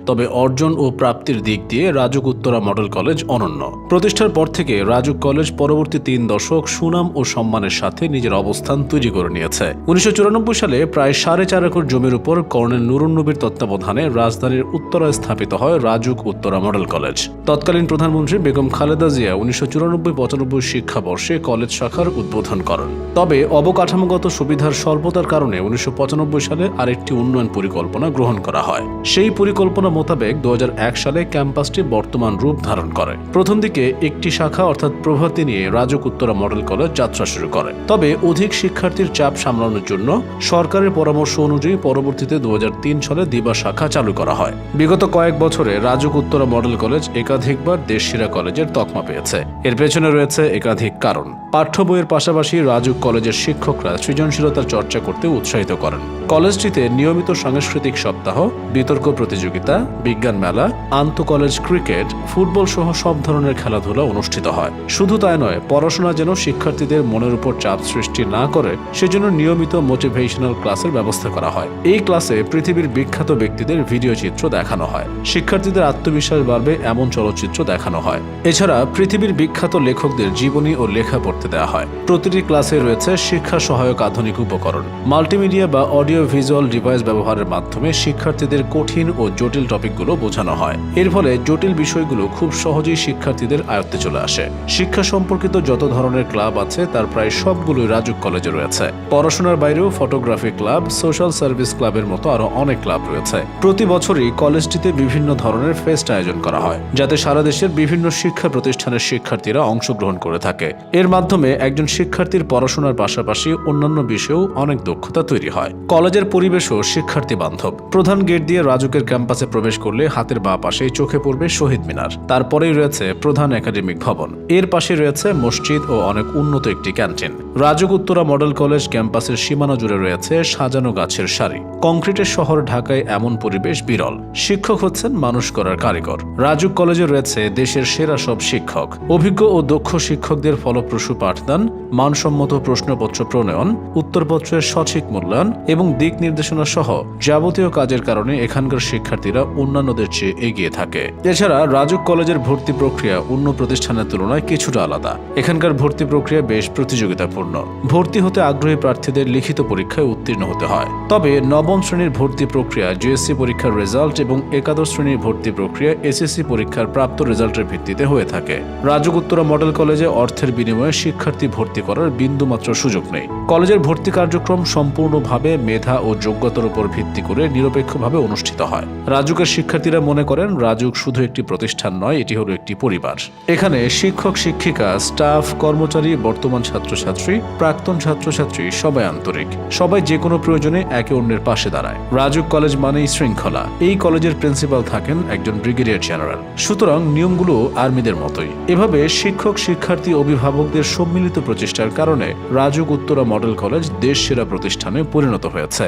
তবে অর্জন ও প্রাপ্তির দিক দিয়ে রাজুক উত্তরা মডেল কলেজ অনন্য। প্রতিষ্ঠার পর থেকে রাজুক কলেজ পরবর্তী 3 দশক সুনাম ও সম্মানের সাথে নিজের অবস্থান তৈরি করে নিয়েছে। 1994 সালে প্রায় 4.5 একর জমির উপর কর্নেল নুরুন নবীর তত্ত্বাবধানে রাজধানীর উত্তরায় স্থাপিত হয় রাজুক উত্তরা মডেল কলেজ। তৎকালীন প্রধানমন্ত্রী বেগম খালেদা জিয়া 1994-95 শিক্ষাবর্ষে কলেজ শাখার উদ্বোধন করেন। তবে অবকাঠামোগত সুবিধার স্বল্পতার কারণে 1995 সালে আরেকটি উন্নয়ন পরিকল্পনা গ্রহণ করা হয়। সেই পরিকল্পনা মোতাবেক 2001 সালে ক্যাম্পাসটি বর্তমান রূপ ধারণ করে। প্রথম দিকে একটি শাখা অর্থাৎ প্রভাতী নিয়ে রাজুক উত্তরা মডেল কলেজ যাত্রা শুরু করে। তবে অধিক শিক্ষার্থীর চাপ সামলানোর জন্য সরকারের পরামর্শ অনুযায়ী পরবর্তীতে 2003 সালে দিবা শাখা চালু করা হয়। বিগত কয়েক বছরে রাজুক উত্তরা মডেল কলেজ একাধিকবার দেশসেরা কলেজের তকমা পেয়েছে। এর পেছনে রয়েছে একাধিক কারণ। পাঠ্য বইয়ের পাশাপাশি রাজুক কলেজের শিক্ষকরা সৃজনশীলতার চর্চা করতে উৎসাহিত করেন। কলেজটিতে নিয়মিত সাংস্কৃতিক সপ্তাহ, বিতর্ক প্রতিযোগিতা, বিজ্ঞান মেলা, আন্তঃকলেজ ক্রিকেট, ফুটবল সহ সব ধরনের খেলাধুলা অনুষ্ঠিত হয়। শুধু তাই নয়, পড়াশোনা যেন শিক্ষার্থীদের মনের উপর চাপ সৃষ্টি না করে সেজন্য নিয়মিত মোটিভেশনাল ক্লাসের ব্যবস্থা করা হয়। এই ক্লাসে পৃথিবীর বিখ্যাত ব্যক্তিদের ভিডিও চিত্র দেখানো হয়। শিক্ষার্থীদের আত্মবিশ্বাস বাড়বে এমন চলচ্চিত্র দেখানো হয়। এছাড়া পৃথিবীর বিখ্যাত লেখকদের জীবনী ও লেখা পড়তে দেওয়া হয়। প্রতিটি ক্লাসে রয়েছে শিক্ষা সহায়ক আধুনিক উপকরণ। মাল্টিমিডিয়া বা অডিও ভিজুয়াল ডিভাইস ব্যবহারের মাধ্যমে শিক্ষার্থীদের কঠিন ও জটিল টপিকগুলো বোঝানো হয়। এর ফলে জটিল বিষয়গুলো খুব সহজেই শিক্ষার্থীদের আয়ত্তে চলে আসে। শিক্ষা সম্পর্কিত যত ধরনের ক্লাব আছে তার প্রায় সবগুলোই রাজুক কলেজে রয়েছে। পড়াশোনার বাইরেও ফটোগ্রাফি ক্লাব, সোশ্যাল সার্ভিস ক্লাবের মতো আরো অনেক ক্লাব রয়েছে। প্রতি বছরই কলেজটিতে বিভিন্ন ধরনের ফেস্ট আয়োজন করা হয়, যাতে সারা দেশের বিভিন্ন শিক্ষা প্রতিষ্ঠানের শিক্ষার্থীরা অংশগ্রহণ করে থাকে। এর মাধ্যমে একজন শিক্ষার্থীর পড়াশোনার পাশাপাশি অন্যান্য বিষয়েও অনেক দক্ষতা তৈরি হয়। কলেজের পরিবেশও শিক্ষার্থী বান্ধব। প্রধান গেট দিয়ে রাজুকের ক্যাম্পাসে প্রবেশ করলে হাতের বাঁ পাশেই চোখে পড়বে শহীদ মিনার। তারপরেই রয়েছে প্রধান একাডেমিক ভবন। এর পাশে রয়েছে মসজিদ ও অনেক উন্নত একটি canteen. RAJUK Uttara model college ক্যাম্পাসের সীমানা জুড়ে রয়েছে সাজানো গাছের সারি। কংক্রিটের শহর ঢাকায় এমন পরিবেশ বিরল। শিক্ষক হচ্ছেন মানুষ করার কারিগর। রাজুক কলেজে রয়েছে দেশের সেরা সব শিক্ষক। অভিজ্ঞ ও দক্ষ শিক্ষকদের ফলপ্রসূ পাঠদান, মানসম্মত প্রশ্নপত্র প্রণয়ন, উত্তরপত্রের সঠিক মূল্যায়ন এবং দিক নির্দেশনা সহ যাবতীয় কাজের কারণে এখানকার শিক্ষার্থীরা অন্যান্যদের চেয়ে এগিয়ে থাকে। এছাড়া রাজুক কলেজের ভর্তি প্রক্রিয়া অন্য প্রতিষ্ঠানের তুলনায় কিছুটা আলাদা। এখানকার ভর্তি প্রক্রিয়া বেশ প্রতিযোগিতাপূর্ণ। ভর্তি হতে আগ্রহী প্রার্থীদের লিখিত পরীক্ষায় উত্তীর্ণ হতে হয়। তবে নবম শ্রেণীর ভর্তি প্রক্রিয়া জেএসসি পরীক্ষার রেজাল্ট এবং একাদশ শ্রেণীর ভর্তি প্রক্রিয়া এসএসসি পরীক্ষার প্রাপ্ত রেজাল্টের ভিত্তিতে হয়ে থাকে। রাজুক উত্তরা মডেল কলেজে অর্থের বিনিময়ে শিক্ষার্থী ভর্তি করার বিন্দুমাত্র সুযোগ নেই। কলেজের ভর্তি কার্যক্রম সম্পূর্ণভাবে মেধা ও যোগ্যতার উপর ভিত্তি করে নিরপেক্ষভাবে অনুষ্ঠিত হয়। রাজুকের শিক্ষার্থীরা মনে করেন রাজুক শুধু একটি প্রতিষ্ঠান নয়, এটি হলো একটি পরিবার। এখানে শিক্ষক, শিক্ষিকা, স্টাফ, কর্মচারী, বর্তমান ছাত্রছাত্রী, প্রাক্তন ছাত্রছাত্রী সবাই আন্তরিক। সবাই যে কোনো প্রয়োজনে একে অন্যের পাশে দাঁড়ায়। রাজুক কলেজ মানেই শৃঙ্খলা। এই কলেজের প্রিন্সিপাল থাকেন একজন ব্রিগেডিয়ার জেনারেল। সুতরাং নিয়মগুলো আর্মিদের মতোই। এভাবে শিক্ষক, শিক্ষার্থী, অভিভাবকদের সম্মিলিত প্রচেষ্টার কারণে রাজুক উত্তরা মডেল কলেজ দেশ সেরা প্রতিষ্ঠানে পরিণত হয়েছে।